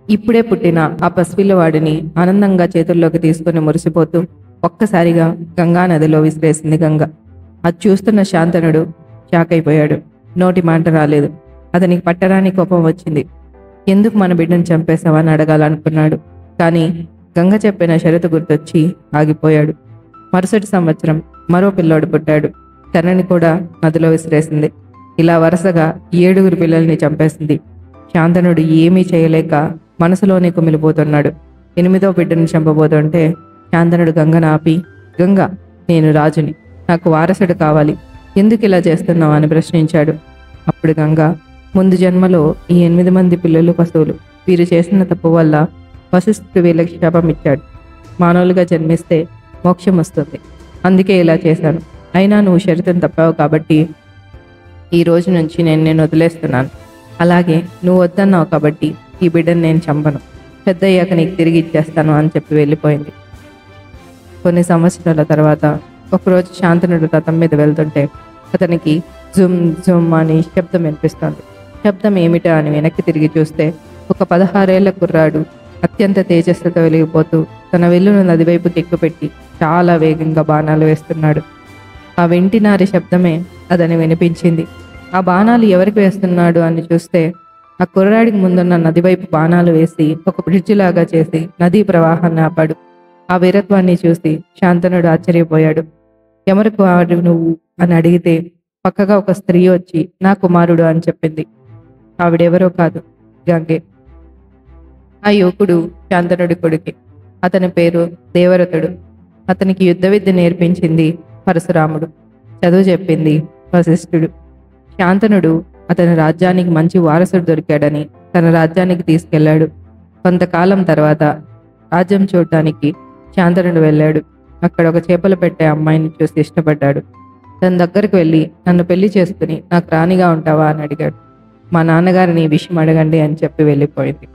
ఇప్పుడే పుట్టిన ఆ పసిపిల్లవాడిని ఆనందంగా చేతుల్లోకి తీసుకుని మురిసిపోతూ ఒక్కసారిగా గంగా నదిలో విసిరేసింది గంగ. అది చూస్తున్న శాంతనుడు షాక్ అయిపోయాడు. నోటి మాట రాలేదు. అతనికి పట్టరాని కోపం వచ్చింది. ఎందుకు మన బిడ్డను చంపేశావని అడగాలనుకున్నాడు. కానీ గంగ చెప్పిన షరతు గుర్తొచ్చి ఆగిపోయాడు. మరుసటి సంవత్సరం మరో పిల్లోడు పుట్టాడు. తనని కూడా నదిలో విసిరేసింది. ఇలా వరుసగా 7 పిల్లల్ని చంపేసింది. శాంతనుడు ఏమీ చేయలేక మనసులోనే కుమిలిపోతున్నాడు. 8వ బిడ్డను చంపబోతుంటే శాంతనుడు గంగను ఆపి, గంగ, నేను రాజుని, నాకు వారసుడు కావాలి, ఎందుకు ఇలా చేస్తున్నావు అని ప్రశ్నించాడు. అప్పుడు గంగ, ముందు జన్మలో ఈ 8 మంది పిల్లలు పశువులు. వీరు చేసిన తప్పు వల్ల వశిష్ఠుడు వీళ్ళకి శాపం ఇచ్చాడు. మానవులుగా జన్మిస్తే మోక్షం వస్తుంది, అందుకే ఇలా చేశాను. అయినా నువ్వు షరతును తప్పావు కాబట్టి ఈ రోజు నుంచి నేను వదిలేస్తున్నాను. అలాగే నువ్వు వద్దన్నావు కాబట్టి ఈ బిడ్డను నేను చంపను. పెద్దయ్యాక నీకు తిరిగి ఇచ్చేస్తాను అని చెప్పి వెళ్ళిపోయింది. కొన్ని సంవత్సరాల తర్వాత ఒకరోజు శాంతనుడు రథం మీద వెళ్తుంటే అతనికి జుమ్ జుమ్ అని శబ్దం వినిపిస్తుంది. శబ్దం ఏమిటా అని వెనక్కి తిరిగి చూస్తే ఒక 16 ఏళ్ల కుర్రాడు అత్యంత తేజస్సుతో వెలిగిపోతూ తన విల్లును నదివైపుకి ఎక్కుపెట్టి చాలా వేగంగా బాణాలు వేస్తున్నాడు. ఆ వెంటినారి శబ్దమే అతని వినిపించింది. ఆ బాణాలు ఎవరికి వేస్తున్నాడు అని చూస్తే ఆ కుర్రాడికి ముందున్న నదివైపు బాణాలు వేసి ఒక బ్రిడ్జి లాగా చేసి నదీ ప్రవాహాన్ని ఆపాడు. ఆ వీరత్వాన్ని చూసి శాంతనుడు ఆశ్చర్యపోయాడు. ఎవరికి వాడు నువ్వు అని అడిగితే పక్కగా ఒక స్త్రీ వచ్చి నా కుమారుడు అని చెప్పింది. ఆవిడెవరో కాదు, గంగే. ఆ యువకుడు శాంతనుడి కొడుకే. అతని పేరు దేవరథుడు. అతనికి యుద్ధ విద్య నేర్పించింది పరశురాముడు, చదువు చెప్పింది వశిష్ఠుడు. శాంతనుడు అతని రాజ్యానికి మంచి వారసుడు దొరికాడని తన రాజ్యానికి తీసుకెళ్లాడు. కొంతకాలం తర్వాత రాజ్యం చూడటానికి శాంతనుడు వెళ్ళాడు. అక్కడ ఒక చేపలు పెట్టే అమ్మాయిని చూసి ఇష్టపడ్డాడు. తన దగ్గరికి వెళ్ళి నన్ను పెళ్లి చేసుకుని నాకు రాణిగా ఉంటావా అని అడిగాడు. మా నాన్నగారిని ఈ విషయం అడగండి అని చెప్పి వెళ్ళిపోయింది.